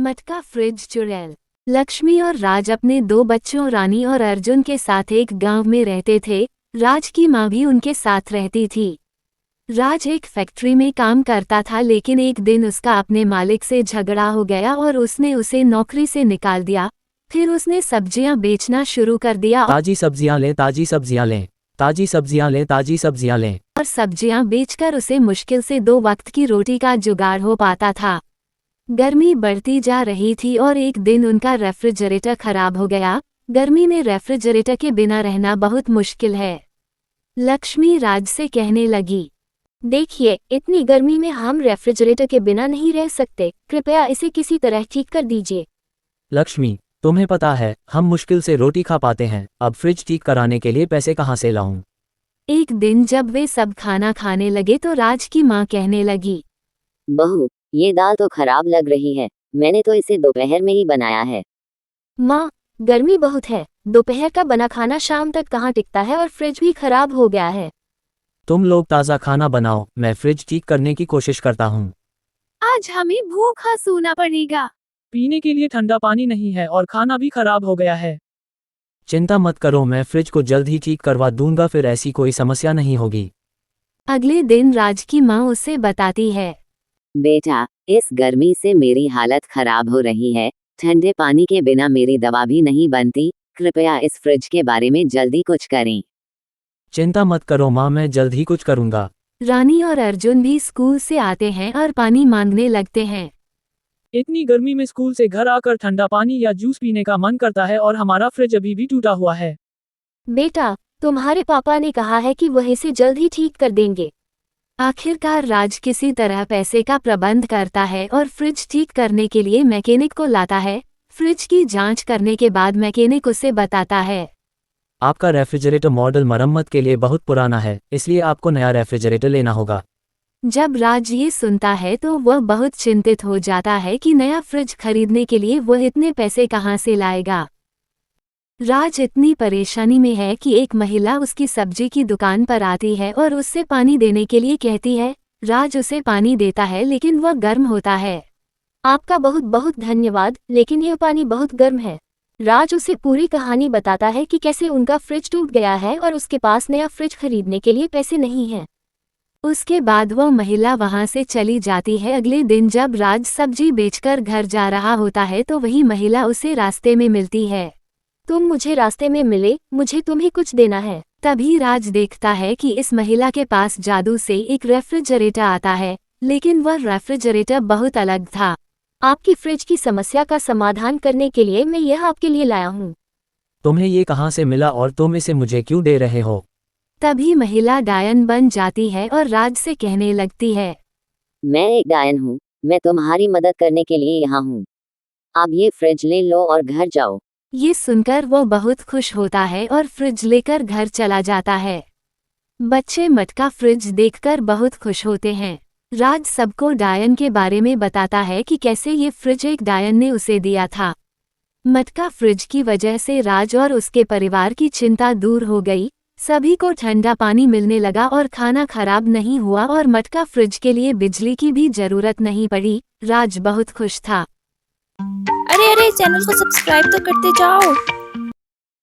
मटका फ्रिज चुड़ैल। लक्ष्मी और राज अपने दो बच्चों रानी और अर्जुन के साथ एक गांव में रहते थे। राज की माँ भी उनके साथ रहती थी। राज एक फैक्ट्री में काम करता था, लेकिन एक दिन उसका अपने मालिक से झगड़ा हो गया और उसने उसे नौकरी से निकाल दिया। फिर उसने सब्जियां बेचना शुरू कर दिया ताजी सब्जियां लें, ताजी सब्जियां लें, ताजी सब्जियां लें, ताजी सब्जियां लें। और सब्जियां बेचकर उसे मुश्किल से 2 वक्त की रोटी का जुगाड़ हो पाता था। गर्मी बढ़ती जा रही थी और एक दिन उनका रेफ्रिजरेटर खराब हो गया। गर्मी में रेफ्रिजरेटर के बिना रहना बहुत मुश्किल है। लक्ष्मी राज से कहने लगी, देखिए, इतनी गर्मी में हम रेफ्रिजरेटर के बिना नहीं रह सकते। कृपया इसे किसी तरह ठीक कर दीजिए। लक्ष्मी, तुम्हें पता है हम मुश्किल से रोटी खा पाते हैं, अब फ्रिज ठीक कराने के लिए पैसे कहाँ से लाऊं? एक दिन जब वे सब खाना खाने लगे तो राज की माँ कहने लगी, बहू, ये दाल तो खराब लग रही है। मैंने तो इसे दोपहर में ही बनाया है। माँ, गर्मी बहुत है। दोपहर का बना खाना शाम तक कहाँ टिकता है और फ्रिज भी खराब हो गया है। तुम लोग ताज़ा खाना बनाओ, मैं फ्रिज ठीक करने की कोशिश करता हूँ। आज हमें भूखा सोना पड़ेगा। पीने के लिए ठंडा पानी नहीं है और खाना भी खराब हो गया है। चिंता मत करो, मैं फ्रिज को जल्द ही ठीक करवा दूंगा, फिर ऐसी कोई समस्या नहीं होगी। अगले दिन राज की माँ उसे बताती है, बेटा, इस गर्मी से मेरी हालत खराब हो रही है। ठंडे पानी के बिना मेरी दवा भी नहीं बनती। कृपया इस फ्रिज के बारे में जल्दी कुछ करें। चिंता मत करो माँ, मैं जल्द ही कुछ करूँगा। रानी और अर्जुन भी स्कूल से आते हैं और पानी मांगने लगते हैं। इतनी गर्मी में स्कूल से घर आकर ठंडा पानी या जूस पीने का मन करता है और हमारा फ्रिज अभी भी टूटा हुआ है। बेटा, तुम्हारे पापा ने कहा है कि वह इसे जल्द ही ठीक कर देंगे। आखिरकार राज किसी तरह पैसे का प्रबंध करता है और फ्रिज ठीक करने के लिए मैकेनिक को लाता है। फ्रिज की जांच करने के बाद मैकेनिक उसे बताता है, आपका रेफ्रिजरेटर मॉडल मरम्मत के लिए बहुत पुराना है, इसलिए आपको नया रेफ्रिजरेटर लेना होगा। जब राज ये सुनता है तो वह बहुत चिंतित हो जाता है कि नया फ्रिज खरीदने के लिए वह इतने पैसे कहाँ से लाएगा। राज इतनी परेशानी में है कि एक महिला उसकी सब्जी की दुकान पर आती है और उससे पानी देने के लिए कहती है। राज उसे पानी देता है, लेकिन वह गर्म होता है। आपका बहुत बहुत धन्यवाद, लेकिन यह पानी बहुत गर्म है। राज उसे पूरी कहानी बताता है कि कैसे उनका फ्रिज टूट गया है और उसके पास नया फ्रिज खरीदने के लिए पैसे नहीं हैं। उसके बाद वह महिला वहां से चली जाती है। अगले दिन जब राज सब्जी बेचकर घर जा रहा होता है तो वही महिला उसे रास्ते में मिलती है। तुम मुझे रास्ते में मिले, मुझे तुम्हें कुछ देना है। तभी राज देखता है कि इस महिला के पास जादू से एक रेफ्रिजरेटर आता है, लेकिन वह रेफ्रिजरेटर बहुत अलग था। आपकी फ्रिज की समस्या का समाधान करने के लिए मैं यह आपके लिए लाया हूँ। तुम्हें ये कहाँ से मिला और तुम इसे मुझे क्यों दे रहे हो? तभी महिला डायन बन जाती है और राज से कहने लगती है, मैं एक डायन हूँ। मैं तुम्हारी मदद करने के लिए यहाँ हूँ। आप ये फ्रिज ले लो और घर जाओ। ये सुनकर वो बहुत खुश होता है और फ्रिज लेकर घर चला जाता है। बच्चे मटका फ्रिज देखकर बहुत खुश होते हैं। राज सबको डायन के बारे में बताता है कि कैसे ये फ्रिज एक डायन ने उसे दिया था। मटका फ्रिज की वजह से राज और उसके परिवार की चिंता दूर हो गई। सभी को ठंडा पानी मिलने लगा और खाना खराब नहीं हुआ और मटका फ्रिज के लिए बिजली की भी जरूरत नहीं पड़ी। राज बहुत खुश था। अरे चैनल को सब्सक्राइब तो करते जाओ।